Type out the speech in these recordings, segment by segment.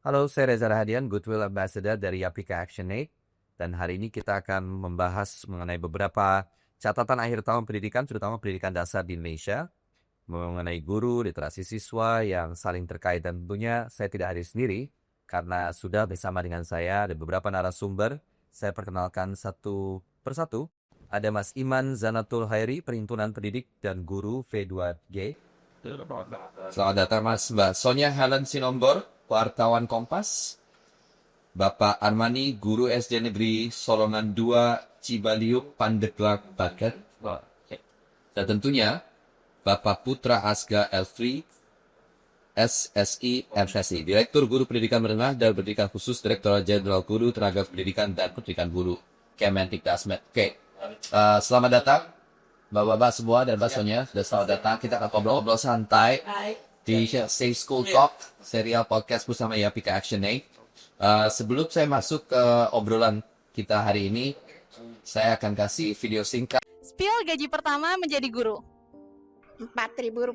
Halo, saya Reza Rahadian, Goodwill Ambassador dari Yapika ActionAid. Dan hari ini kita akan membahas mengenai beberapa catatan akhir tahun pendidikan, terutama pendidikan dasar di Indonesia, mengenai guru, literasi siswa yang saling terkait. Dan tentunya saya tidak hadir sendiri, karena sudah bersama dengan saya ada beberapa narasumber. Saya perkenalkan satu persatu. Ada Mas Iman Zanatul Hairi, Perhimpunan Pendidik dan Guru V2G. Selamat datang Mas. Mbak Sonia Helen Sinombor, wartawan Kompas. Bapak Armani, Guru SD Negeri Solongan 2, Cibaliuk, Pandeglang, Banten. Dan tentunya Bapak Putra Asga Elfri, SSI MSI, Direktur Guru Pendidikan Menengah dan Pendidikan Khusus, Direktorat Jenderal Guru, Tenaga Pendidikan dan Pendidikan Guru, Kemendikbudristek. Oke, selamat datang Bapak-bapak semua dan Mbak Sonia, sudah selamat datang. Kita akan ngobrol-ngobrol santai di Safe School Talk, serial podcast bersama Yapika ActionAid. Sebelum saya masuk ke obrolan kita hari ini, saya akan kasih video singkat. Spill gaji pertama menjadi guru. Rp4.000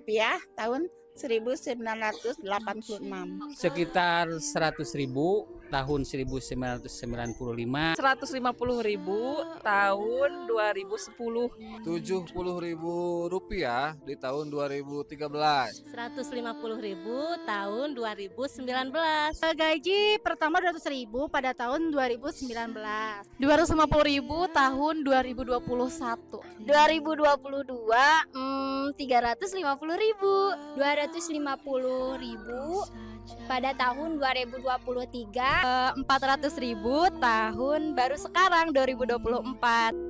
tahun 1986. Sekitar 100.000 tahun 1995. 150.000 tahun 2010. Rp70.000 di tahun 2013. 150.000 tahun 2019. Gaji pertama 200.000 pada tahun 2019. 250.000 tahun 2021. 2022 350.000. 250.000 pada tahun 2023. 400.000 tahun baru sekarang 2024.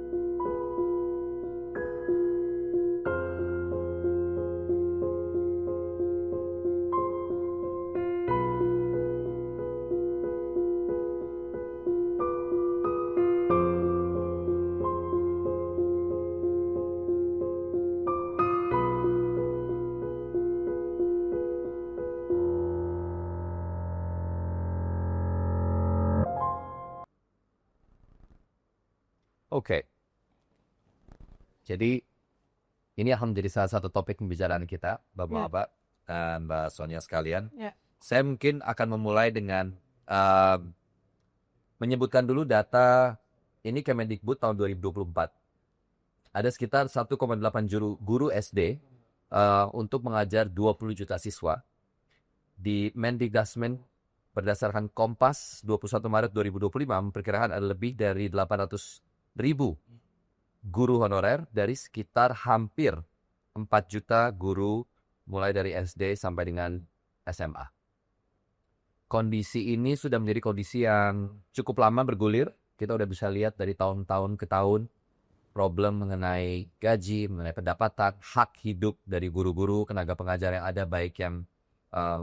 Oke. Jadi ini akan menjadi salah satu topik pembicaraan kita, Bapak-bapak dan Mbak Sonia sekalian. Ya. Saya mungkin akan memulai dengan menyebutkan dulu data ini Kemendikbud tahun 2024. Ada sekitar 1,8 guru SD untuk mengajar 20 juta siswa. Di Mendikbudristek berdasarkan Kompas 21 Maret 2025 memperkirakan ada lebih dari 800.000 guru honorer dari sekitar hampir 4 juta guru mulai dari SD sampai dengan SMA. Kondisi ini sudah menjadi kondisi yang cukup lama bergulir. Kita udah bisa lihat dari tahun-tahun ke tahun problem mengenai gaji, mengenai pendapatan, hak hidup dari guru-guru, tenaga pengajar yang ada, baik yang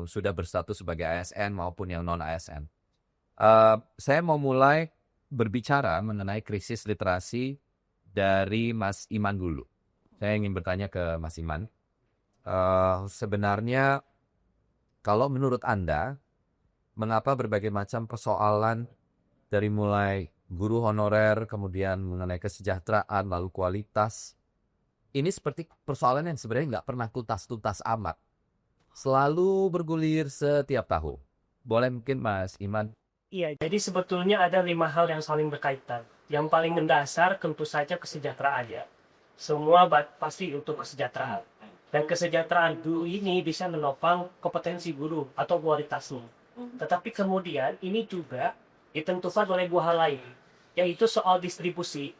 sudah berstatus sebagai ASN maupun yang non-ASN. Saya mau mulai berbicara mengenai krisis literasi dari Mas Iman dulu. Saya ingin bertanya ke Mas Iman. Sebenarnya kalau menurut Anda, mengapa berbagai macam persoalan dari mulai guru honorer, kemudian mengenai kesejahteraan, lalu kualitas, ini seperti persoalan yang sebenarnya nggak pernah tuntas-tuntas amat. Selalu bergulir setiap tahun. Boleh mungkin Mas Iman? Iya, jadi sebetulnya ada 5 hal yang saling berkaitan. Yang paling mendasar tentu saja kesejahteraan ya. Semua pasti untuk kesejahteraan. Dan kesejahteraan guru ini bisa menopang kompetensi guru atau kualitasnya. Tetapi kemudian ini juga ditentukan oleh 2 hal lain, yaitu soal distribusi.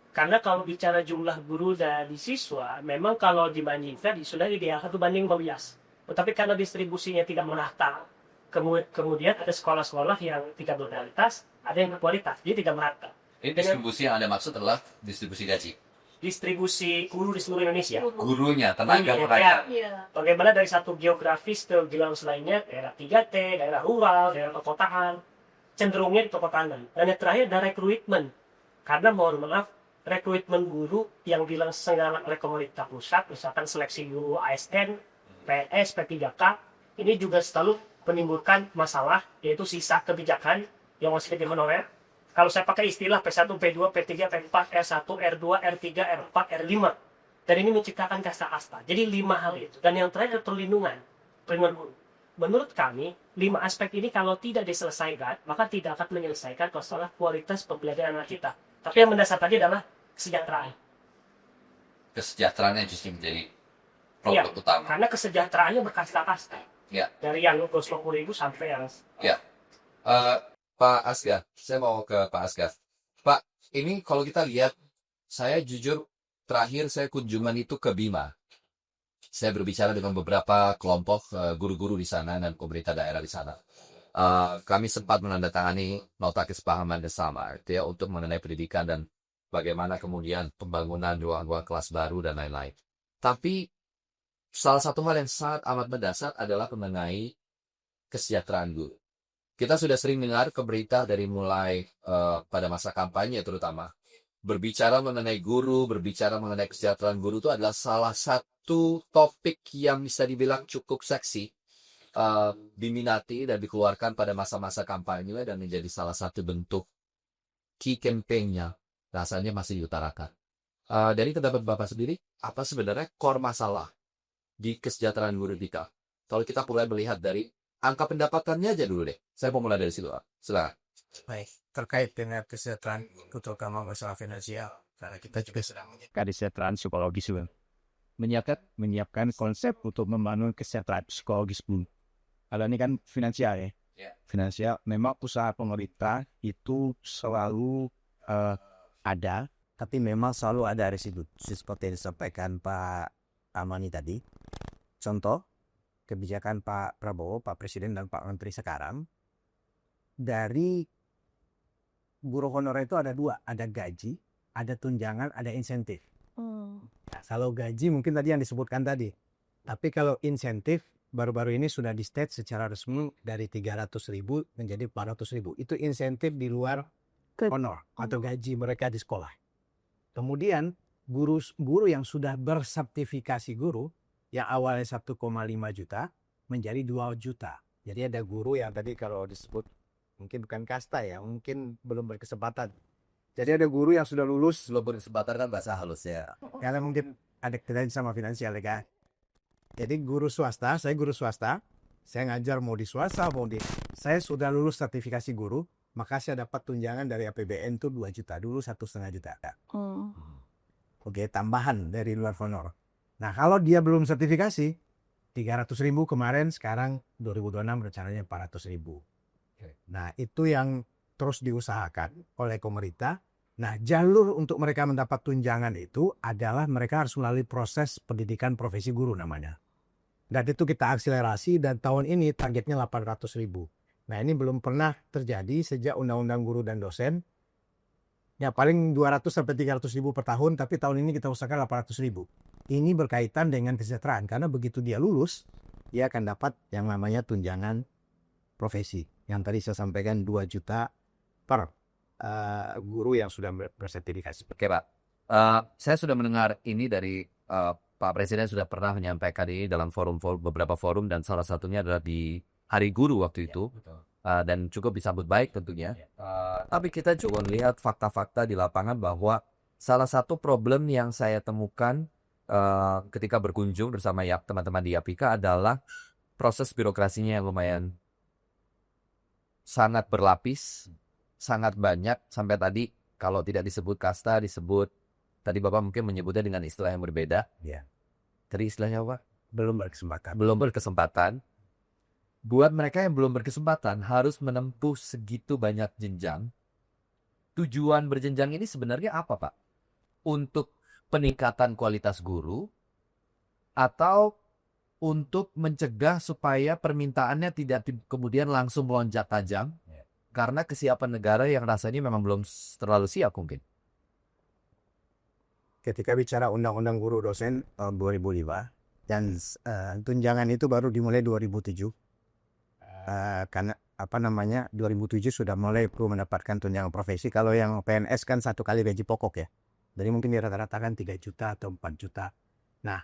Karena kalau bicara jumlah guru dan siswa, memang kalau dibandingkan sudah ideal 1 banding 12. Tetapi karena distribusinya tidak merata, kemudian ada sekolah-sekolah yang tidak berkualitas, ada yang berkualitas, jadi tidak merata. Ini distribusi yang Anda maksud adalah distribusi gaji? Distribusi guru di seluruh Indonesia. Gurunya, tenaga Gurunya, mereka. ya. Bagaimana dari satu geografis ke geografis lainnya, daerah 3T, daerah rural, daerah perkotaan, cenderungnya di perkotaan. Dan yang terakhir ada rekrutmen. Karena mohon maaf, rekrutmen guru yang dilaksanakan oleh pemerintah pusat, misalkan seleksi guru ASN, PNS, P3K, ini juga selalu menimbulkan masalah, yaitu sisa kebijakan yang masih di honorer. Kalau saya pakai istilah P1, P2, P3, P4, R1, R2, R3, R4, R5. Dan ini menciptakan kasta-kasta. Jadi 5 hal itu. Dan yang terakhir perlindungan guru. menurut kami 5 aspek ini kalau tidak diselesaikan maka tidak akan menyelesaikan masalah kualitas pembelajaran anak kita. Tapi yang mendasar tadi adalah kesejahteraan. Kesejahteraan yang justru menjadi Iya, problem utama. karena kesejahteraannya berkasta-kasta. Ya. Dari yang 20.000 sampai yang Pak Asgar, saya mau ke Pak Asgar. Pak, ini kalau kita lihat, saya jujur terakhir saya kunjungan itu ke Bima. Saya berbicara dengan beberapa kelompok guru-guru di sana dan pemerintah daerah di sana. Kami sempat menandatangani nota kesepahaman bersama ya, untuk mengenai pendidikan dan bagaimana kemudian pembangunan ruang-ruang kelas baru dan lain-lain. Tapi salah satu hal yang sangat amat mendasar adalah mengenai kesejahteraan guru. Kita sudah sering dengar pemerintah dari mulai pada masa kampanye terutama berbicara mengenai guru, berbicara mengenai kesejahteraan guru itu adalah salah satu topik yang bisa dibilang cukup seksi, diminati dan dikeluarkan pada masa-masa kampanye dan menjadi salah satu bentuk key campaign-nya rasanya masih diutarakan. Dari pendapat Bapak sendiri, apa sebenarnya core masalah di kesejahteraan guru kita? Kalau kita mulai melihat dari angka pendapatannya aja dulu deh. Saya mau mulai dari situ. Silakan. Baik, terkait dengan kesejahteraan terutama masalah finansial, karena kita juga sedang kesejahteraan psikologis juga. Menyiapkan konsep untuk membangun kesejahteraan psikologis pun. Kalau ini kan finansial ya. Finansial, memang usaha pemerintah itu selalu ada, tapi memang selalu ada residu. Seperti yang disampaikan Pak Amani tadi. Contoh, kebijakan Pak Prabowo, Pak Presiden, dan Pak Menteri sekarang, dari guru honorer itu ada 2, ada gaji, ada tunjangan, ada insentif. Nah, kalau gaji mungkin tadi yang disebutkan tadi, tapi kalau insentif baru-baru ini sudah di state secara resmi dari 300.000 menjadi 400.000. Itu insentif di luar honor atau gaji mereka di sekolah. Kemudian guru yang sudah bersertifikasi guru yang awalnya 1,5 juta menjadi 2 juta. Jadi ada guru yang tadi kalau disebut mungkin bukan kasta ya, mungkin belum berkesempatan. Jadi ada guru yang sudah lulus. Belum berkesempatan kan bahasa halus ya. Karena mungkin ada kaitan sama finansial ya kan. Jadi guru swasta, saya guru swasta, saya ngajar mau di swasta, saya sudah lulus sertifikasi guru, maka saya dapat tunjangan dari APBN itu 2 juta, dulu 1,5 juta. Oke, tambahan dari luar honor. Nah kalau dia belum sertifikasi, 300.000 kemarin, sekarang 2026 rencananya 400.000. Nah itu yang terus diusahakan oleh pemerintah. Nah jalur untuk mereka mendapat tunjangan itu adalah mereka harus melalui proses pendidikan profesi guru namanya. Dan itu kita akselerasi dan tahun ini targetnya 800.000. Nah ini belum pernah terjadi sejak Undang-Undang Guru dan Dosen. Ya paling 200 sampai 300.000 per tahun, tapi tahun ini kita usahakan 800.000. Ini berkaitan dengan kesejahteraan karena begitu dia lulus, dia akan dapat yang namanya tunjangan profesi. Yang tadi saya sampaikan 2 juta per guru yang sudah bersertifikasi. Oke Pak, saya sudah mendengar ini dari Pak Presiden sudah pernah menyampaikan ini dalam beberapa forum dan salah satunya adalah di Hari Guru waktu itu. Dan cukup disambut baik tentunya. Tapi kita juga melihat fakta-fakta di lapangan bahwa salah satu problem yang saya temukan ketika berkunjung bersama teman-teman di Yapika adalah proses birokrasinya yang lumayan sangat berlapis, sangat banyak, sampai tadi kalau tidak disebut kasta, disebut, tadi Bapak mungkin menyebutnya dengan istilah yang berbeda. Ya. Tadi istilahnya apa? Belum berkesempatan. Belum berkesempatan. Buat mereka yang belum berkesempatan harus menempuh segitu banyak jenjang. Tujuan berjenjang ini sebenarnya apa Pak? Untuk peningkatan kualitas guru atau untuk mencegah supaya permintaannya tidak kemudian langsung melonjak tajam karena kesiapan negara yang rasanya memang belum terlalu siap mungkin. Ketika bicara Undang-Undang Guru Dosen tahun 2005 dan tunjangan itu baru dimulai 2007. Karena 2007 sudah mulai perlu mendapatkan tunjangan profesi. Kalau yang PNS kan 1 kali gaji pokok ya. Jadi mungkin dirata-rata kan 3 juta atau 4 juta. Nah,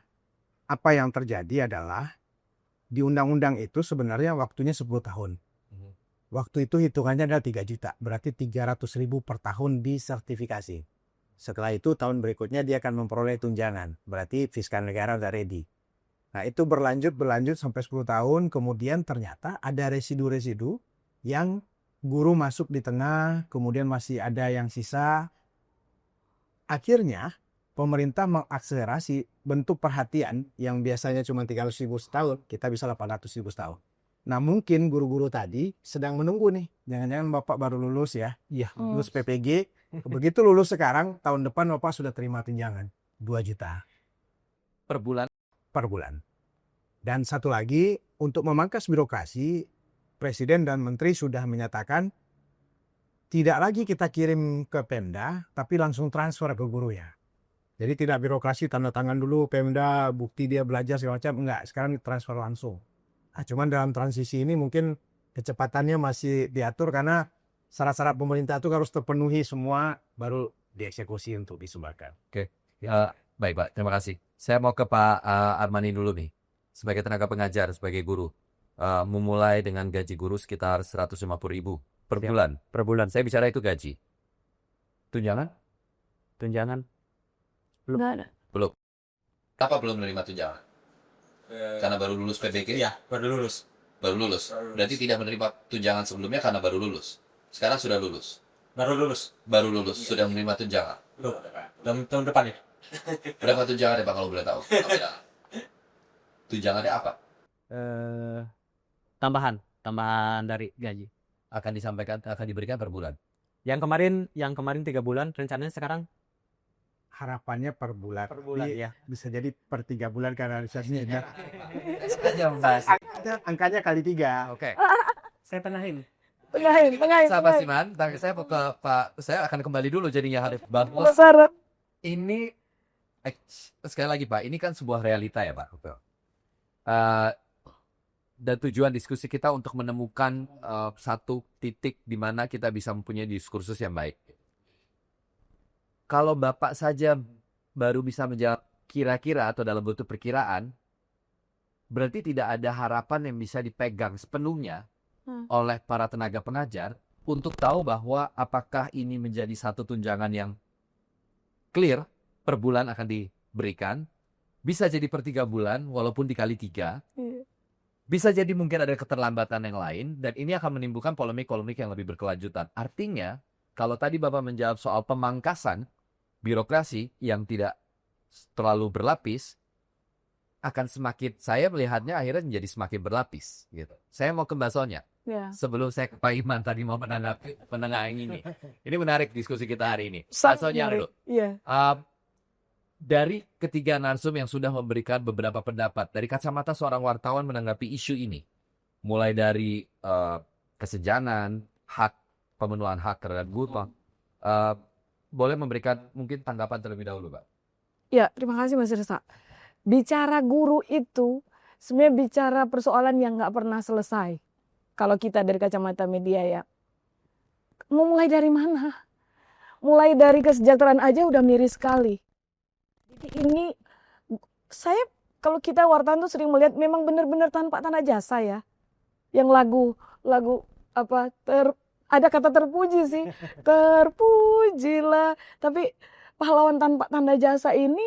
apa yang terjadi adalah di undang-undang itu sebenarnya waktunya 10 tahun. Waktu itu hitungannya adalah 3 juta. Berarti 300.000 per tahun disertifikasi. Setelah itu tahun berikutnya dia akan memperoleh tunjangan. Berarti fiskal negara udah ready. Nah, itu berlanjut sampai 10 tahun, kemudian ternyata ada residu-residu yang guru masuk di tengah, kemudian masih ada yang sisa. Akhirnya pemerintah mengakselerasi bentuk perhatian yang biasanya cuma 300.000 setahun, kita bisa 800.000 setahun. Nah, mungkin guru-guru tadi sedang menunggu nih. Jangan-jangan Bapak baru lulus ya. Iya, lulus PPG. Begitu lulus sekarang, tahun depan Bapak sudah terima tunjangan 2 juta Per bulan. per bulan. Dan satu lagi, untuk memangkas birokrasi, Presiden dan Menteri sudah menyatakan tidak lagi kita kirim ke Pemda, tapi langsung transfer ke guru ya. Jadi tidak birokrasi, tanda tangan dulu Pemda, bukti dia belajar segala macam. Enggak, sekarang transfer langsung. Cuman dalam transisi ini mungkin kecepatannya masih diatur karena syarat-syarat pemerintah itu harus terpenuhi semua, baru dieksekusi untuk disumbangkan. Baik Pak, terima kasih. Saya mau ke Pak Armani dulu nih. Sebagai tenaga pengajar, sebagai guru. Memulai dengan gaji guru sekitar 150.000 per bulan. Per bulan. Saya bicara itu gaji. Tunjangan? Tunjangan. Belum. Nggak ada. Belum. Kenapa belum menerima tunjangan? Karena baru lulus PPG? Iya, baru lulus. Baru lulus. Berarti tidak menerima tunjangan sebelumnya karena baru lulus. Sekarang sudah lulus. Baru lulus. Baru lulus, sudah menerima tunjangan. Belum tahun depan ya. Berapa tunjangannya Pak kalau boleh tahu? Tunjangannya apa? Tambahan dari gaji. Akan diberikan per bulan. Yang kemarin 3 bulan, rencananya sekarang Harapannya per bulan. per bulan Jadi, ya. bisa jadi per 3 bulan karena realisasinya. Sengaja membahas. Angkanya kali 3. Oke. Saya tengahin. Sahabat Siman, saya mau ke Pak. Saya akan kembali dulu jadinya Harif. Bahwa ini sekali lagi Pak, ini kan sebuah realita ya Pak. Dan tujuan diskusi kita untuk menemukan satu titik di mana kita bisa mempunyai diskursus yang baik. Kalau Bapak saja baru bisa menjawab kira-kira atau dalam bentuk perkiraan, berarti tidak ada harapan yang bisa dipegang sepenuhnya oleh para tenaga pengajar untuk tahu bahwa apakah ini menjadi satu tunjangan yang clear per bulan akan diberikan. Bisa jadi per 3 bulan walaupun dikali 3. Bisa jadi mungkin ada keterlambatan yang lain, dan ini akan menimbulkan polemik-polemik yang lebih berkelanjutan. Artinya, kalau tadi Bapak menjawab soal pemangkasan birokrasi yang tidak terlalu berlapis, akan semakin, saya melihatnya akhirnya menjadi semakin berlapis. Gitu. Saya mau ke Mbak Sonya. Sebelum saya ke Pak Iman tadi mau menanggapi penengah yang ini. Ini menarik diskusi kita hari ini. Mbak Sonya dulu. Dari ketiga narsum yang sudah memberikan beberapa pendapat, dari kacamata seorang wartawan menanggapi isu ini, mulai dari kesejanan, pemenuhan hak terhadap guru, boleh memberikan mungkin tanggapan terlebih dahulu, Pak. Ya, terima kasih Mas Reza. Bicara guru itu sebenarnya bicara persoalan yang nggak pernah selesai. Kalau kita dari kacamata media ya, mau mulai dari mana? Mulai dari kesejahteraan aja udah miris sekali. Jadi ini saya kalau kita wartawan tuh sering melihat memang benar-benar tanpa tanda jasa ya. Yang lagu apa ada kata terpuji sih. Terpujilah. Tapi pahlawan tanpa tanda jasa ini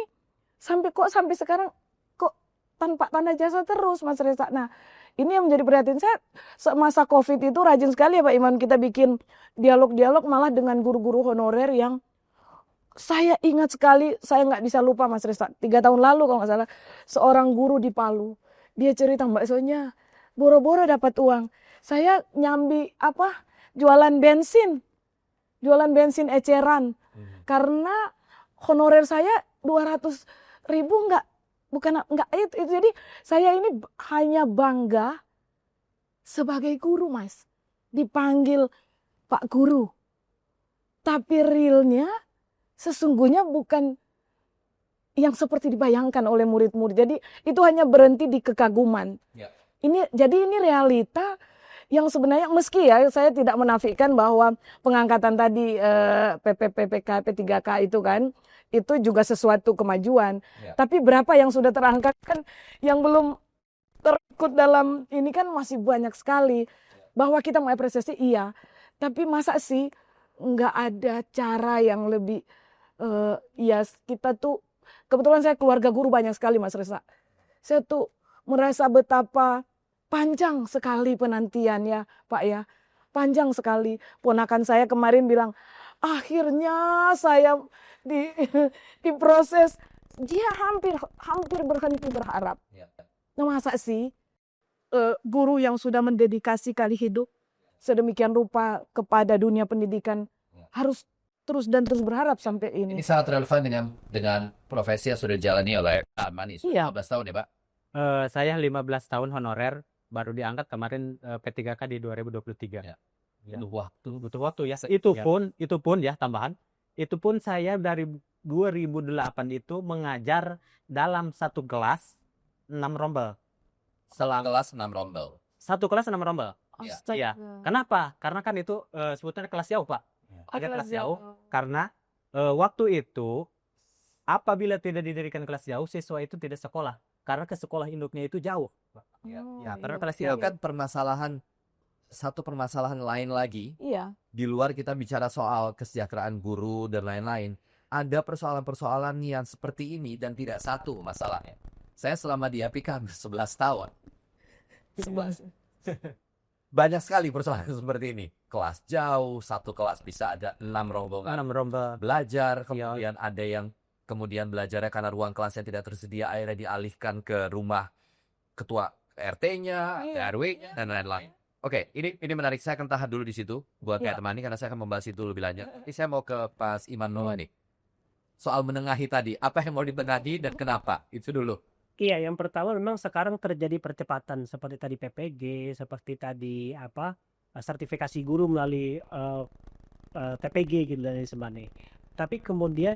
sampai sekarang kok tanpa tanda jasa terus Mas Reza. Nah, ini yang menjadi perhatian saya semasa Covid itu rajin sekali ya Pak Iman kita bikin dialog-dialog malah dengan guru-guru honorer yang saya ingat sekali, saya nggak bisa lupa Mas Reza. 3 tahun lalu kalau nggak salah, seorang guru di Palu, dia cerita Mbak Sonya, boro-boro dapat uang. Saya nyambi jualan bensin eceran. Karena honorer saya 200.000 nggak itu. Jadi saya ini hanya bangga sebagai guru Mas. Dipanggil Pak Guru. Tapi realnya sesungguhnya bukan yang seperti dibayangkan oleh murid-murid. Jadi itu hanya berhenti di kekaguman. Ya. Jadi ini realita yang sebenarnya meski ya saya tidak menafikan bahwa pengangkatan tadi PPPK, P3K itu kan itu juga sesuatu kemajuan. Ya. Tapi berapa yang sudah terangkat kan yang belum terikut dalam ini kan masih banyak sekali. Bahwa kita mengapresiasi iya. Tapi masa sih nggak ada cara yang lebih ya kita tuh kebetulan saya keluarga guru banyak sekali Mas Reza. Saya tuh merasa betapa panjang sekali penantian ya Pak ya. Panjang sekali. Ponakan saya kemarin bilang, akhirnya saya diproses. Dia hampir berhenti berharap. Nah, masa sih guru yang sudah mendedikasi kali hidup sedemikian rupa kepada dunia pendidikan harus terus berharap sampai ini. Ini sangat relevan dengan profesi yang sudah dijalani oleh Pak Armani. Iya. 15 tahun ya Pak? Saya 15 tahun honorer, baru diangkat kemarin P3K di 2023. Ya. Ya. Butuh waktu. Waktu ya. Itu pun ya tambahan. Itu pun saya dari 2008 itu mengajar dalam satu kelas 6 rombel. Kelas 6 rombel. Satu kelas 6 rombel. Astaga. Iya. Kenapa? Karena kan itu sebetulnya kelas jauh, Pak. Ada kelas jauh. Karena waktu itu apabila tidak didirikan kelas jauh, siswa itu tidak sekolah. Karena ke sekolah induknya itu jauh. Ya, karena kelas Ya jauh. kan satu permasalahan lain lagi. Iya. Di luar kita bicara soal kesejahteraan guru dan lain-lain. Ada persoalan-persoalan yang seperti ini dan tidak satu masalahnya. Saya selama di APK 11 tahun. 11. Banyak sekali persoalan seperti ini. Kelas jauh, satu kelas bisa ada 6 rombongan 6 rombel. belajar, kemudian ada yang kemudian belajarnya karena ruang kelasnya tidak tersedia, akhirnya dialihkan ke rumah ketua RT-nya, RW-nya, dan lain-lain. Oke, ini menarik. Saya akan tahan dulu di situ buat kayak teman ini karena saya akan membahas itu lebih lanjut. Ini saya mau ke Pak Iman Noah nih. Soal menengahi tadi, apa yang mau ditengahi dan kenapa? Itu dulu. Iya, yang pertama memang sekarang terjadi percepatan seperti tadi PPG, seperti tadi sertifikasi guru melalui TPG gitu dan sebagainya. Tapi kemudian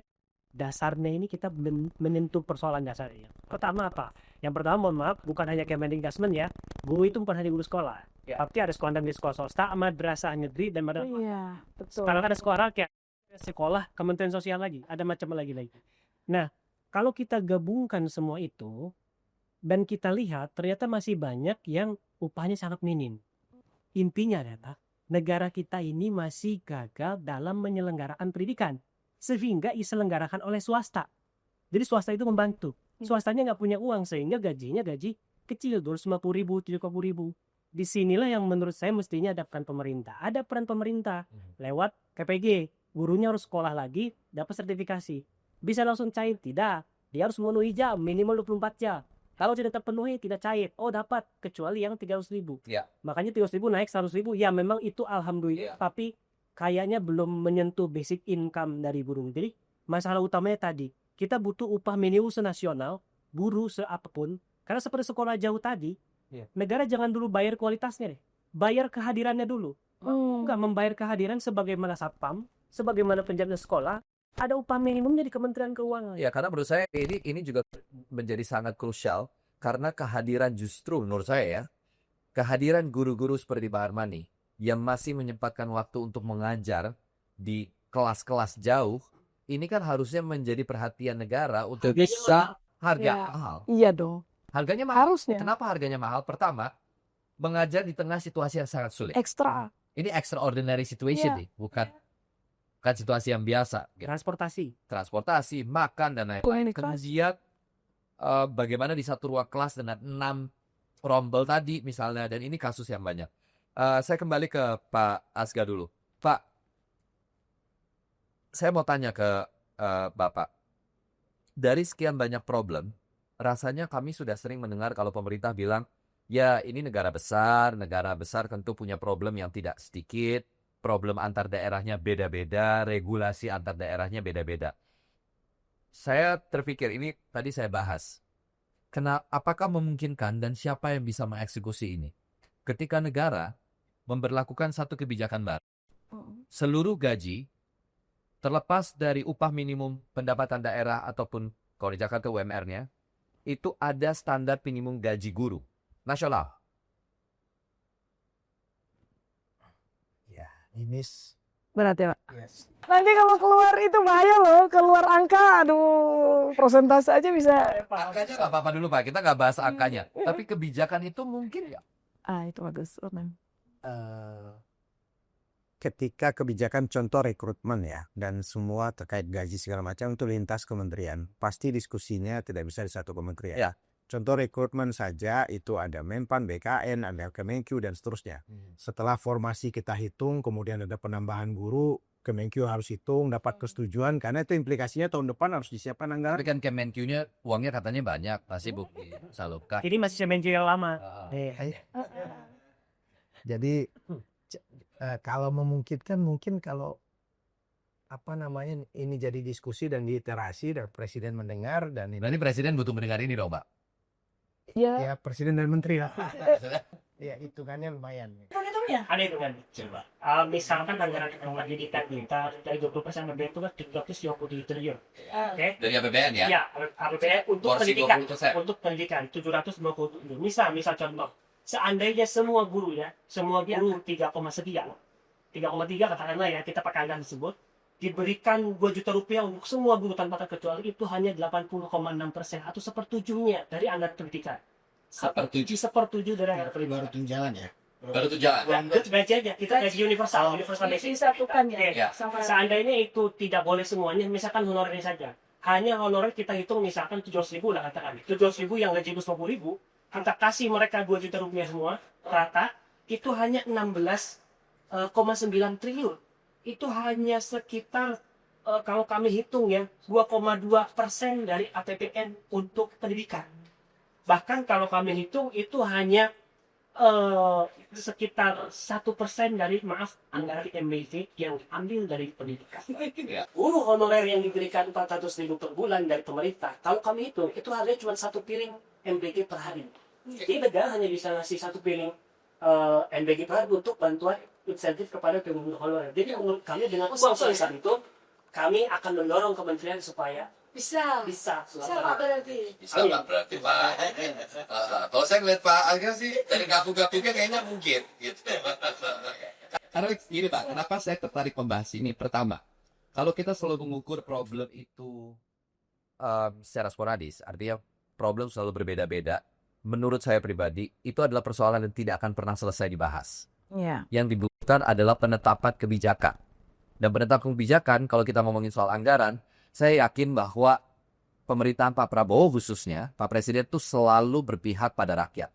dasarnya ini kita menyentuh persoalan dasarnya. Pertama apa? Yang pertama mohon maaf, bukan hanya Kemendikbud ya, guru itu bukan hanya guru sekolah. Tapi ada sekolah di sekolah swasta, madrasah negeri dan madrasah. Iya, betul. Sekarang ada sekolah kayak sekolah Kementerian Sosial lagi, ada macam lagi. Nah, kalau kita gabungkan semua itu dan kita lihat ternyata masih banyak yang upahnya sangat minim. Intinya adalah negara kita ini masih gagal dalam menyelenggarakan pendidikan sehingga diselenggarakan oleh swasta. Jadi swasta itu membantu. Swastanya nggak punya uang sehingga gaji kecil, 250.000, 350.000. Disinilah yang menurut saya mestinya ada peran pemerintah. Ada peran pemerintah lewat PPG. Gurunya harus sekolah lagi, dapat sertifikasi. Bisa langsung cair? Tidak. Dia harus memenuhi jam, minimal 24 jam. Kalau tidak terpenuhi, tidak cair. Oh dapat, kecuali yang 300.000. Ya. Makanya 300.000 naik 100.000. Ya memang itu alhamdulillah. Tapi kayaknya belum menyentuh basic income dari buruh. Jadi masalah utamanya tadi, kita butuh upah minimum senasional, buruh seapapun. Karena seperti sekolah jauh tadi, negara jangan dulu bayar kualitasnya deh. Bayar kehadirannya dulu. Enggak membayar kehadiran sebagaimana satpam, sebagaimana penjaga sekolah, ada upah minimumnya di Kementerian Keuangan. Ya, karena menurut saya ini juga menjadi sangat krusial karena kehadiran justru menurut saya ya, kehadiran guru-guru seperti Pak Armani yang masih menyempatkan waktu untuk mengajar di kelas-kelas jauh, ini kan harusnya menjadi perhatian negara untuk bisa harga mahal. Iya dong. Harganya mahal. Harusnya. Kenapa harganya mahal? Pertama, mengajar di tengah situasi yang sangat sulit. Ekstra. Ini extraordinary situation nih, bukan situasi yang biasa. Transportasi, makan dan lain-lain. Kemudian bagaimana di satu ruang kelas dengan 6 rombel tadi misalnya, dan ini kasus yang banyak. Saya kembali ke Pak Asga dulu. Pak, saya mau tanya ke Bapak. Dari sekian banyak problem, rasanya kami sudah sering mendengar kalau pemerintah bilang, ya ini negara besar tentu punya problem yang tidak sedikit, problem antar daerahnya beda-beda, regulasi antar daerahnya beda-beda. Saya terpikir, ini tadi saya bahas, apakah memungkinkan dan siapa yang bisa mengeksekusi ini? Ketika negara memberlakukan satu kebijakan baru, seluruh gaji, terlepas dari upah minimum pendapatan daerah ataupun kalau di Jakarta UMR-nya, itu ada standar minimum gaji guru nasional. Ini Berat ya Pak? Nanti kalau keluar itu bahaya loh, keluar angka, aduh, persentase aja bisa. Angkanya nggak apa-apa dulu Pak, kita nggak bahas angkanya. Tapi kebijakan itu mungkin ya? Itu bagus. ketika kebijakan contoh rekrutmen ya dan semua terkait gaji segala macam itu lintas kementerian, pasti diskusinya tidak bisa di satu kementerian. Ya. Contoh rekrutmen saja itu ada Menpan, BKN, ada Kemenkyu dan seterusnya. Setelah formasi kita hitung, kemudian ada penambahan guru, Kemenkyu harus hitung, dapat kesetujuan, karena itu implikasinya tahun depan harus disiapkan anggaran. Tapi kan Kemenkyu-nya uangnya katanya banyak, pasti bukti salurkan. Ini masih Kemenkyu yang lama. Jadi kalau memungkinkan, mungkin kalau ini jadi diskusi dan diiterasi dan presiden mendengar dan Berarti presiden butuh mendengar ini dong, Pak. Ya, Presiden dan menteri lah. ya hitungannya lumayan. Ada hitungan. Coba. Misalkan anggaran pendidikan kita dari 20% lebih itu kan 320 triliun. Oke. Dari APBN ya? Ya, APBN untuk Porsi pendidikan. 20%. Untuk pendidikan 750 triliun. Misal contoh. Seandainya semua guru 3,3 katakanlah ya, kita pakai anggaran tersebut, diberikan 2 juta rupiah untuk semua guru tanpa terkecuali, itu hanya 80,6% atau sepertujuhnya dari anggaran pendidikan. Sepertujuh dari anggaran pendidikan. Baru tunjangan ya. Baru tunjangan. Itu gaji aja, kita gaji universal basic. Disatukan Ya. Seandainya itu tidak boleh semuanya, misalkan honorernya saja. Hanya honorer kita hitung misalkan 700.000 lah katakan. 700.000 yang gaji 50.000, kita kasih mereka 2 juta rupiah semua, rata, itu hanya 16,9 triliun. Itu hanya sekitar, kalau kami hitung ya, 2,2% dari APBN untuk pendidikan. Bahkan kalau kami hitung itu hanya sekitar 1% dari anggaran MBG yang diambil dari pendidikan. Guru honorer yang diberikan 400.000 per bulan dari pemerintah, kalau kami hitung itu harganya cuma 1 piring MBG per hari. Jadi negara hanya bisa ngasih 1 piring MBG per hari untuk bantuan insentif kepada guru honorer. Jadi menurut kami dengan uang sebesar itu, kami akan mendorong kementerian supaya bisa Pak berarti Pak. Kalau saya ngeliat Pak Aga sih dari gabung-gabungnya kayaknya mungkin gitu. Karena gini Pak, kenapa saya tertarik membahas ini? Pertama, kalau kita selalu mengukur problem itu secara sporadis, artinya problem selalu berbeda-beda. Menurut saya pribadi, itu adalah persoalan yang tidak akan pernah selesai dibahas. ya. Yang dibutuhkan adalah penetapan kebijakan. Dan penetapan kebijakan, kalau kita ngomongin soal anggaran, saya yakin bahwa pemerintahan Pak Prabowo khususnya, Pak Presiden itu selalu berpihak pada rakyat.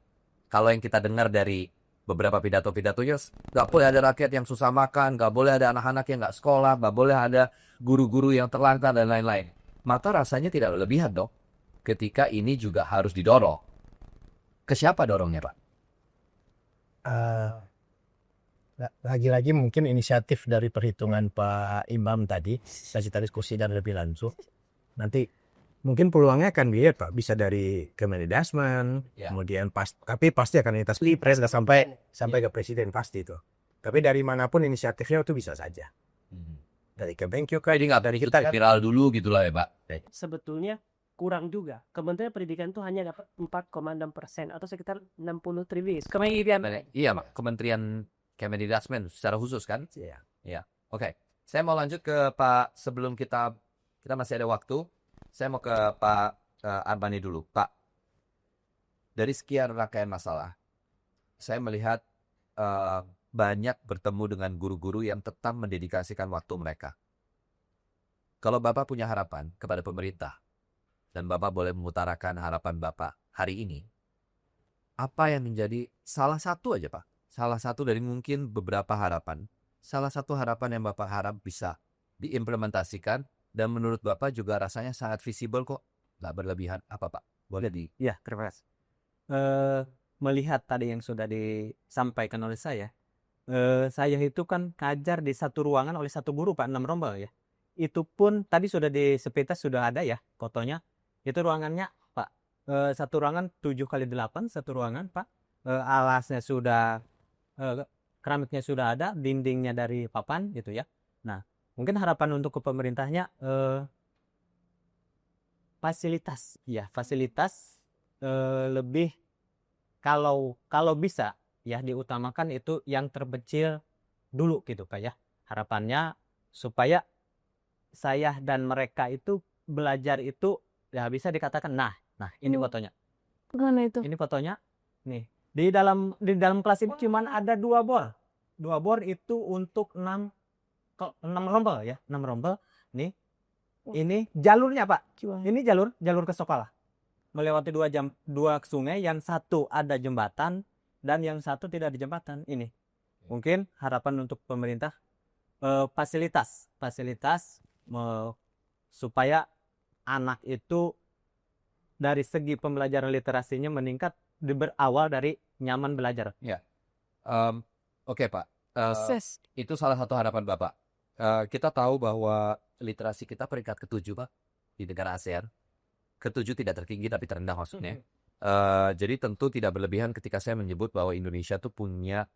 Kalau yang kita dengar dari beberapa pidato-pidatonya, nggak boleh ada rakyat yang susah makan, nggak boleh ada anak-anak yang nggak sekolah, nggak boleh ada guru-guru yang terlantar, dan lain-lain. Maka rasanya tidak berlebihan dong, ketika ini juga harus didorong. Ke siapa dorongnya Pak? Lagi-lagi mungkin inisiatif dari perhitungan Pak Imam tadi, kita diskusi dan lebih langsung. Nanti Mungkin peluangnya akan Pak, bisa dari Kemendikbud, Ya. kemudian tapi pasti akan lintas Pilpres sampai ke presiden pasti itu. Tapi dari manapun inisiatifnya itu bisa saja. Dari Kemenkyu Jadi nggak dari kita viral dulu gitulah ya Pak. Sebetulnya kurang juga. Kementerian Pendidikan itu hanya dapat 4,6% atau sekitar 60 triliun. Iya Pak, Kementerian Kemendikbud secara khusus kan? Iya. Oke. Saya mau lanjut ke Pak, sebelum kita masih ada waktu. Saya mau ke Pak Arbani dulu. Pak, dari sekian rangkaian masalah, saya melihat banyak bertemu dengan guru-guru yang tetap mendedikasikan waktu mereka. Kalau Bapak punya harapan kepada pemerintah, dan Bapak boleh mengutarakan harapan Bapak hari ini, apa yang menjadi salah satu aja Pak? Salah satu dari mungkin beberapa harapan. Salah satu harapan yang Bapak harap bisa diimplementasikan, dan menurut Bapak juga rasanya sangat visible kok, nggak berlebihan. Apa Pak? Boleh di... Ya, terima kasih. Melihat tadi yang sudah disampaikan oleh saya itu kan ngajar di satu ruangan oleh satu guru Pak, 6 rombel ya. Itu pun tadi sudah di sepintas sudah ada ya fotonya. Itu ruangannya Pak, satu ruangan 7x8, satu ruangan Pak. Alasnya sudah, keramiknya sudah ada, dindingnya dari papan gitu ya. Nah, mungkin harapan untuk ke pemerintahnya fasilitas lebih, kalau bisa ya diutamakan itu yang terpencil dulu gitu Pak ya. Harapannya supaya saya dan mereka itu belajar itu ya bisa dikatakan nah ini fotonya. Mana itu? Ini fotonya nih. Di dalam kelas ini cuman ada 2 bor. 2 bor itu untuk 6 rombel ya, 6 rombel. Nih. Ini jalurnya Pak. Ini jalur ke sekolah. melewati dua sungai, yang satu ada jembatan dan yang satu tidak ada jembatan. Ini mungkin harapan untuk pemerintah, fasilitas supaya anak itu dari segi pembelajaran literasinya meningkat, berawal dari nyaman belajar. Oke Pak, itu salah satu harapan Bapak. Kita tahu bahwa literasi kita peringkat ke-7 Pak di negara ASEAN. Ke-7 tidak tertinggi tapi terendah maksudnya. Jadi tentu tidak berlebihan ketika saya menyebut bahwa Indonesia tuh punya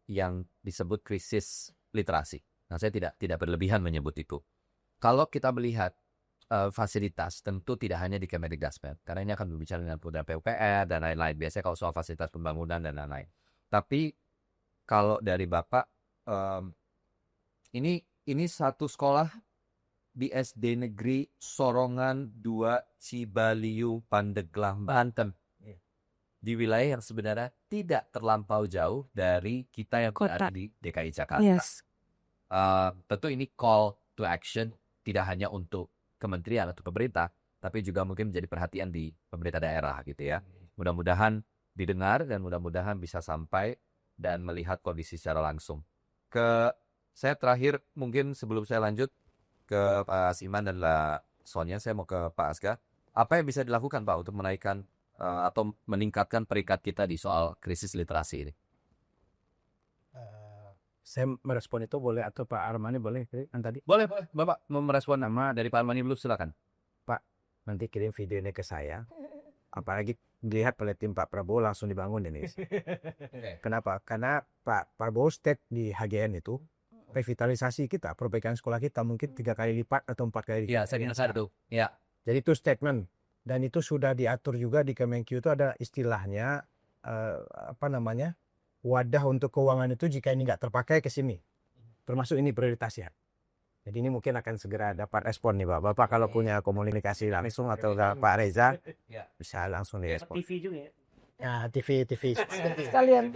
yang disebut krisis literasi. Nah, saya tidak berlebihan menyebut itu. Kalau kita melihat fasilitas, tentu tidak hanya di Kemendikbud, karena ini akan berbicara dengan Program PUPR dan lain-lain. Biasanya kalau soal fasilitas pembangunan dan lain-lain. Tapi kalau dari Bapak, ini satu sekolah di SD Negeri Sorongan 2 Cibaliu, Pandeglang, Banten. Di wilayah yang sebenarnya tidak terlampau jauh dari kita yang berada di DKI Jakarta. Tentu ini call to action tidak hanya untuk kementerian atau pemerintah, tapi juga mungkin menjadi perhatian di pemerintah daerah gitu ya. Mudah-mudahan didengar dan mudah-mudahan bisa sampai dan melihat kondisi secara langsung. Saya terakhir mungkin sebelum saya lanjut ke Pak Siman dan Sonia, saya mau ke Pak Asgar. Apa yang bisa dilakukan Pak untuk menaikkan atau meningkatkan peringkat kita di soal krisis literasi ini? Saya merespon itu boleh atau Pak Armani boleh kan tadi? Boleh. Bapak mau merespon nama dari Pak Armani dulu, silakan. Pak, nanti kirim videonya ke saya. Apalagi dilihat oleh tim Pak Prabowo langsung dibangun ini. Kenapa? Karena Pak Prabowo state di HGN itu revitalisasi kita, perbaikan sekolah kita mungkin 3 kali lipat atau 4 kali lipat. Iya, saya dengar itu. Ya. Jadi itu statement. Dan itu sudah diatur juga di Kemenkyu, itu ada istilahnya wadah untuk keuangan itu jika ini nggak terpakai ke sini. Termasuk ini prioritas ya. Jadi ini mungkin akan segera dapat respon nih Pak. Bapak kalau punya komunikasi langsung atau Pak Reza bisa langsung direspon. TV juga ya. Ya, TV. Sekalian.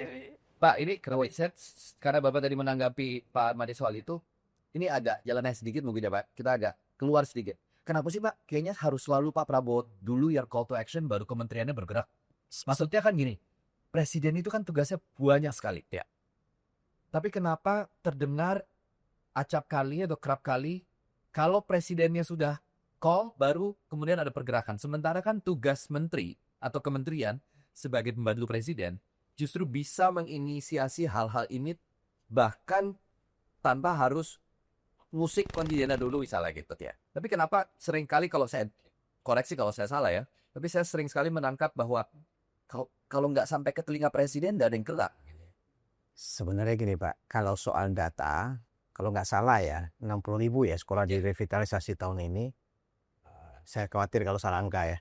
Pak, ini karena Bapak tadi menanggapi Pak Armadi soal itu, ini agak jalannya sedikit mungkin ya Pak. Kita agak keluar sedikit. Kenapa sih Pak? Kayaknya harus selalu Pak Prabowo dulu yang call to action baru kementeriannya bergerak. Maksudnya kan gini, Presiden itu kan tugasnya banyak sekali. Ya. Tapi kenapa terdengar acap kali atau kerap kali kalau presidennya sudah call baru kemudian ada pergerakan. Sementara kan tugas menteri atau kementerian sebagai pembantu presiden justru bisa menginisiasi hal-hal ini bahkan tanpa harus musik kondisional dulu misalnya gitu ya. Tapi kenapa seringkali kalau saya koreksi kalau saya salah ya, tapi saya sering sekali menangkap bahwa kalau nggak sampai ke telinga presiden nggak ada yang gerak. Sebenarnya gini Pak, kalau soal data, kalau nggak salah ya 60.000 ya sekolah direvitalisasi tahun ini. Saya khawatir kalau salah angka ya.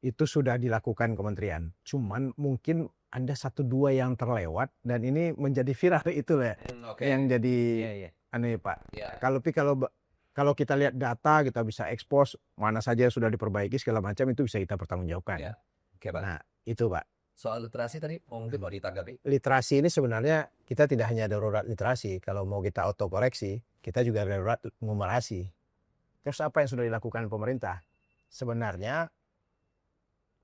Itu sudah dilakukan kementerian. Cuman mungkin ada 1-2 yang terlewat dan ini menjadi viral itu ya. Yang jadi aneh Pak. Kalau kita lihat data, kita bisa expose mana saja sudah diperbaiki segala macam, itu bisa kita pertanggungjawabkan. Oke, Pak. Nah itu Pak. Soal literasi tadi mungkin mau ditanggapi. Literasi ini sebenarnya kita tidak hanya darurat literasi. Kalau mau kita autokoreksi, kita juga darurat numerasi. Terus apa yang sudah dilakukan pemerintah? Sebenarnya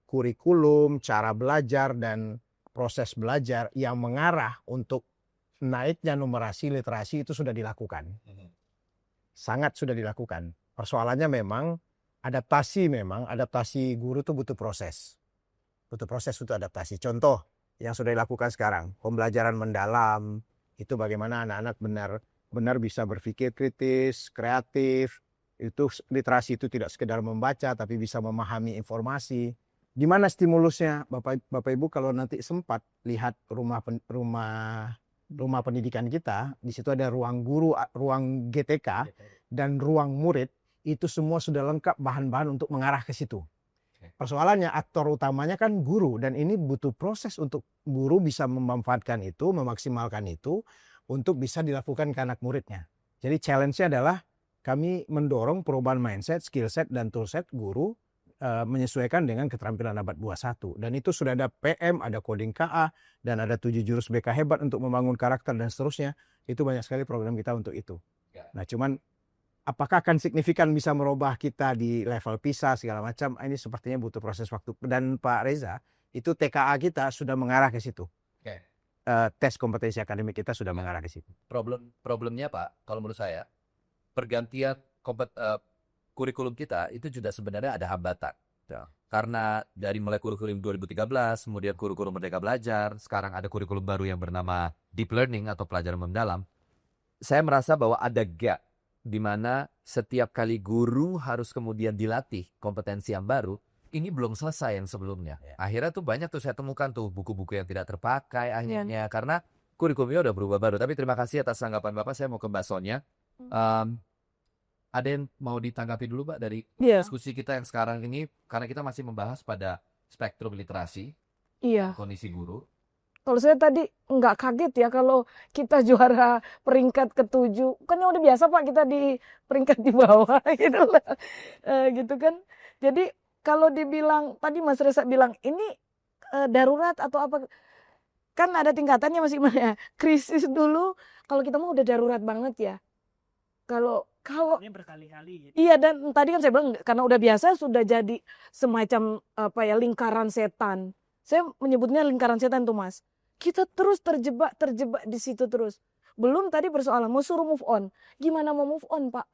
kurikulum, cara belajar dan proses belajar yang mengarah untuk naiknya numerasi literasi itu sudah dilakukan. Sangat sudah dilakukan. Persoalannya memang adaptasi guru itu butuh proses. Butuh proses untuk adaptasi. Contoh yang sudah dilakukan sekarang, pembelajaran mendalam, itu bagaimana anak-anak benar bisa berpikir kritis, kreatif. Itu literasi itu tidak sekedar membaca tapi bisa memahami informasi. Di mana stimulusnya Bapak Ibu kalau nanti sempat lihat rumah pendidikan kita, di situ ada ruang guru, ruang GTK dan ruang murid, itu semua sudah lengkap bahan-bahan untuk mengarah ke situ. Persoalannya aktor utamanya kan guru dan ini butuh proses untuk guru bisa memanfaatkan itu, memaksimalkan itu untuk bisa dilakukan ke anak muridnya. Jadi challenge-nya adalah kami mendorong perubahan mindset, skill set dan tool set guru menyesuaikan dengan keterampilan abad 21. Dan itu sudah ada PM, ada coding KA, dan ada 7 jurus BK hebat untuk membangun karakter dan seterusnya. Itu banyak sekali program kita untuk itu. Nah cuman apakah akan signifikan bisa merubah kita di level PISA segala macam, ini sepertinya butuh proses waktu. Dan Pak Reza, itu TKA kita sudah mengarah ke situ. Oke. Tes kompetensi akademik kita sudah mengarah ke situ. Problemnya Pak, kalau menurut saya pergantian kurikulum kita itu juga sebenarnya ada hambatan. Karena dari mulai kurikulum 2013, kemudian kurikulum Merdeka Belajar, sekarang ada kurikulum baru yang bernama Deep Learning atau pelajaran mendalam. Saya merasa bahwa ada gap di mana setiap kali guru harus kemudian dilatih kompetensi yang baru, ini belum selesai yang sebelumnya. Akhirnya tuh banyak tuh saya temukan tuh buku-buku yang tidak terpakai akhirnya karena kurikulumnya udah berubah baru. Tapi terima kasih atas tanggapan Bapak. Saya mau ke Mbak Sonia. Ada yang mau ditanggapi dulu Mbak dari diskusi kita yang sekarang ini, karena kita masih membahas pada spektrum literasi, kondisi guru. Kalau saya tadi nggak kaget ya kalau kita juara peringkat ke-7. Kan udah biasa Pak kita di peringkat di bawah gitu lah. Gitu kan. Jadi kalau dibilang, tadi Mas Reza bilang ini darurat atau apa, kan ada tingkatannya masing-masing ya. Krisis dulu, kalau kita mau udah darurat banget ya. Kalau berkali-kali gitu. Iya, dan tadi kan saya bilang karena udah biasa sudah jadi semacam lingkaran setan. Saya menyebutnya lingkaran setan tuh Mas. Kita terus terjebak di situ terus. Belum tadi persoalan mau suruh move on. Gimana mau move on, Pak?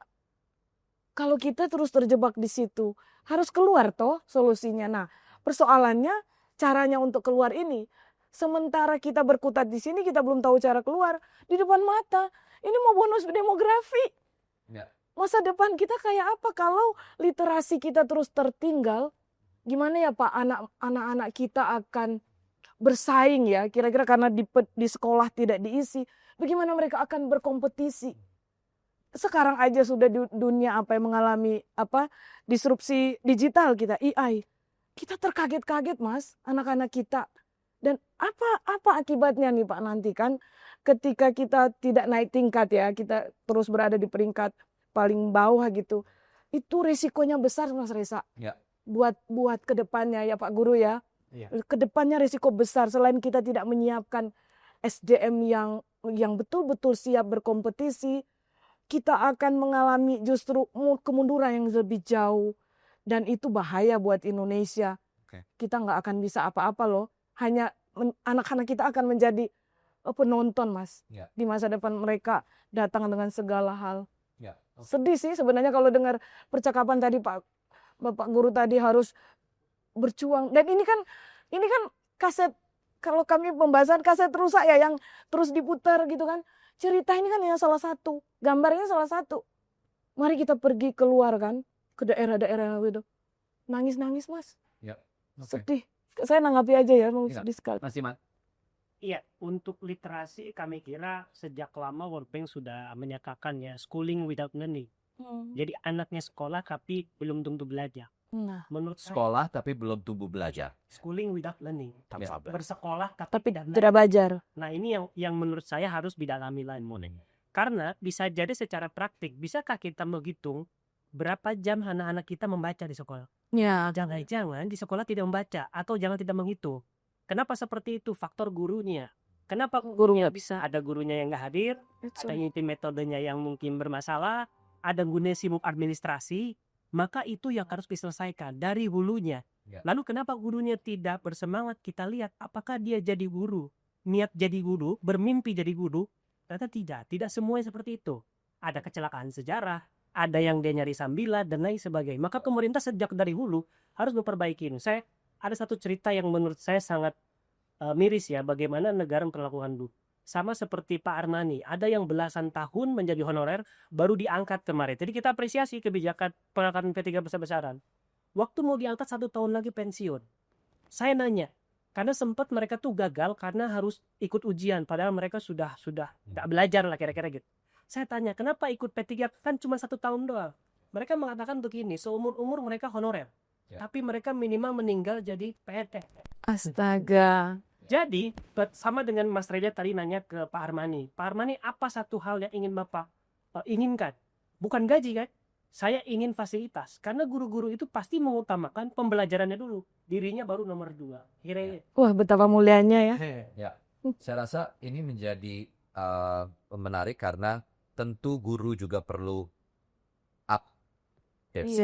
Kalau kita terus terjebak di situ, harus keluar toh solusinya. Nah, persoalannya caranya untuk keluar ini. Sementara kita berkutat di sini, kita belum tahu cara keluar. Di depan mata, ini mau bonus demografi. Masa depan kita kayak apa kalau literasi kita terus tertinggal? Gimana ya Pak, anak-anak kita akan bersaing ya, kira-kira karena di sekolah tidak diisi. Bagaimana mereka akan berkompetisi? Sekarang aja sudah di dunia yang mengalami disrupsi digital kita, AI. Kita terkaget-kaget Mas, anak-anak kita. Dan apa akibatnya nih Pak nanti kan ketika kita tidak naik tingkat ya, kita terus berada di peringkat paling bawah gitu. Itu risikonya besar Mas Reza. Buat kedepannya ya Pak Guru ya. Kedepannya risiko besar selain kita tidak menyiapkan SDM yang betul-betul siap berkompetisi, kita akan mengalami justru kemunduran yang lebih jauh. Dan itu bahaya buat Indonesia. Kita nggak akan bisa apa-apa loh. Hanya anak-anak kita akan menjadi penonton Mas. Di masa depan mereka datang dengan segala hal. Sedih sih sebenarnya kalau dengar percakapan tadi Bapak Guru tadi harus berjuang. Dan ini kan kaset, kalau kami pembahasan kaset rusak ya yang terus diputar gitu kan. Cerita ini kan yang salah satu, gambarnya salah satu. Mari kita pergi keluar kan ke daerah-daerah gitu. Nangis-nangis Mas. Sedih. Saya nanggapi aja ya, sedih sekali. Masih Mas. Iya, untuk literasi kami kira sejak lama World Bank sudah menyatakan ya schooling without learning. Jadi anaknya sekolah tapi belum tentu belajar. Menurut Sekolah tapi belum tumbuh belajar. schooling without learning. Bersekolah Tapi tidak tidak belajar. Nah ini yang menurut saya harus didalami lain. Karena bisa jadi secara praktik, bisakah kita menghitung berapa jam anak-anak kita membaca di sekolah? Ya. Jangan-jangan di sekolah tidak membaca atau jangan tidak menghitung. Kenapa seperti itu? Faktor gurunya. Kenapa Gurunya bisa. ada gurunya yang nggak hadir, ada inti metodenya yang mungkin bermasalah, ada guna sibuk administrasi, maka itu yang harus diselesaikan dari hulunya. Lalu kenapa gurunya tidak bersemangat? Kita lihat apakah dia jadi guru, niat jadi guru, bermimpi jadi guru. Ternyata tidak semuanya seperti itu. Ada kecelakaan sejarah, ada yang dia nyari sambilan dan lain sebagainya. Maka pemerintah sejak dari hulu harus memperbaiki ini. Saya ada satu cerita yang menurut saya sangat miris ya, bagaimana negara memperlakukan dulu. Sama seperti Pak Armani, ada yang belasan tahun menjadi honorer baru diangkat kemarin. Jadi kita apresiasi kebijakan pengangkatan P3 besar-besaran. Waktu mau diangkat 1 tahun lagi pensiun. Saya nanya, karena sempat mereka tuh gagal karena harus ikut ujian, padahal mereka sudah nggak belajar lah kira-kira gitu. Saya tanya, kenapa ikut P3 kan cuma 1 tahun doang? Mereka mengatakan begini, seumur-umur mereka honorer. Tapi mereka minimal meninggal jadi PNS. Astaga. Jadi, sama dengan Mas Reza tadi nanya ke Pak Armani. Pak Armani, apa satu hal yang ingin Bapak inginkan? Bukan gaji kan? Saya ingin fasilitas. Karena guru-guru itu pasti mengutamakan pembelajarannya dulu. Dirinya baru nomor 2. Wah, betapa mulianya ya. Saya rasa ini menjadi menarik karena tentu guru juga perlu tips.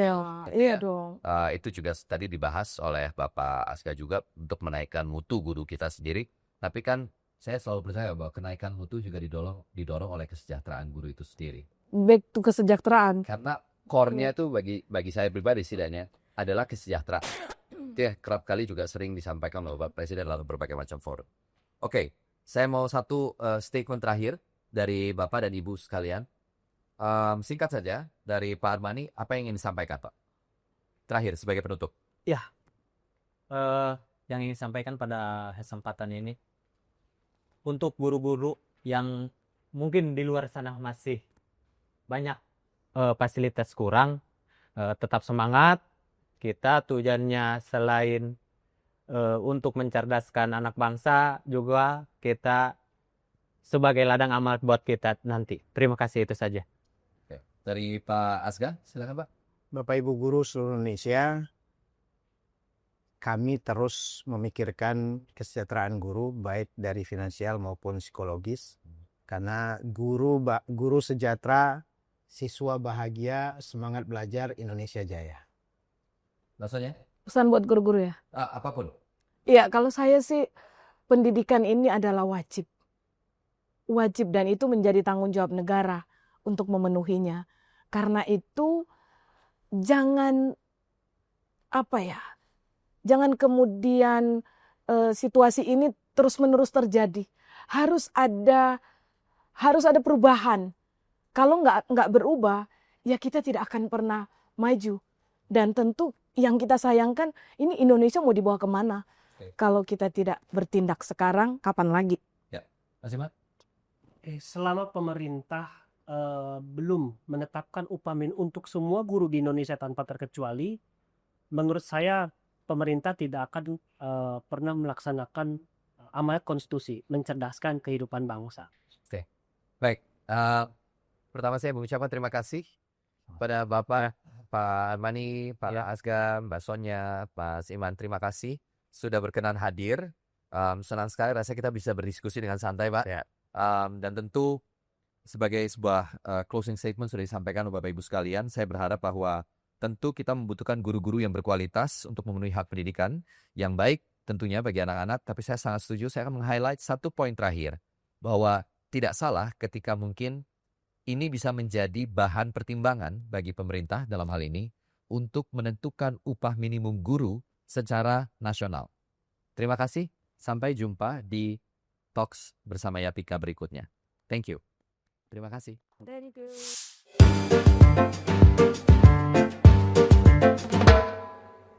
Iya dong. Itu juga tadi dibahas oleh Bapak Aska juga untuk menaikkan mutu guru kita sendiri. Tapi kan saya selalu percaya bahwa kenaikan mutu juga didorong oleh kesejahteraan guru itu sendiri. Back to kesejahteraan. Karena core-nya itu bagi saya pribadi setidaknya adalah kesejahteraan. Itu ya kerap kali juga sering disampaikan oleh Bapak Presiden dalam berbagai macam forum. Oke, saya mau satu statement terakhir dari Bapak dan Ibu sekalian. Singkat saja dari Pak Armani, apa yang ingin disampaikan Pak? Terakhir sebagai penutup. Yang ingin disampaikan pada kesempatan ini, untuk guru-guru yang mungkin di luar sana masih banyak fasilitas kurang, tetap semangat. Kita tujuannya selain untuk mencerdaskan anak bangsa, juga kita sebagai ladang amal buat kita nanti. Terima kasih, itu saja. Oke. Dari Pak Asga, silakan Pak. Bapak Ibu guru seluruh Indonesia, kami terus memikirkan kesejahteraan guru baik dari finansial maupun psikologis. Karena guru sejahtera, siswa bahagia, semangat belajar, Indonesia jaya. Maksudnya? Pesan buat guru-guru ya? Apapun. Iya, kalau saya sih pendidikan ini adalah wajib. Wajib, dan itu menjadi tanggung jawab negara untuk memenuhinya. Karena itu jangan jangan kemudian situasi ini terus-menerus terjadi. Harus ada perubahan. Kalau nggak berubah, ya kita tidak akan pernah maju. Dan tentu yang kita sayangkan, ini Indonesia mau dibawa kemana? Kalau kita tidak bertindak sekarang, kapan lagi? Ya, Mas Iman? Selama pemerintah belum menetapkan upah minimum untuk semua guru di Indonesia tanpa terkecuali, menurut saya pemerintah tidak akan pernah melaksanakan amanat konstitusi, mencerdaskan kehidupan bangsa. Oke, baik. Pertama saya mengucapkan terima kasih pada Bapak Pak Armani, Pak Asga, Mbak Sonya, Mas Iman. Terima kasih sudah berkenan hadir. Senang sekali rasanya kita bisa berdiskusi dengan santai, Pak. Dan tentu sebagai sebuah closing statement sudah disampaikan oleh Bapak Ibu sekalian, saya berharap bahwa tentu kita membutuhkan guru-guru yang berkualitas untuk memenuhi hak pendidikan yang baik tentunya bagi anak-anak. Tapi saya sangat setuju, saya akan meng-highlight satu poin terakhir, bahwa tidak salah ketika mungkin ini bisa menjadi bahan pertimbangan bagi pemerintah dalam hal ini untuk menentukan upah minimum guru secara nasional. Terima kasih, sampai jumpa di Talks bersama Yapika berikutnya. Thank you. Terima kasih. Thank you.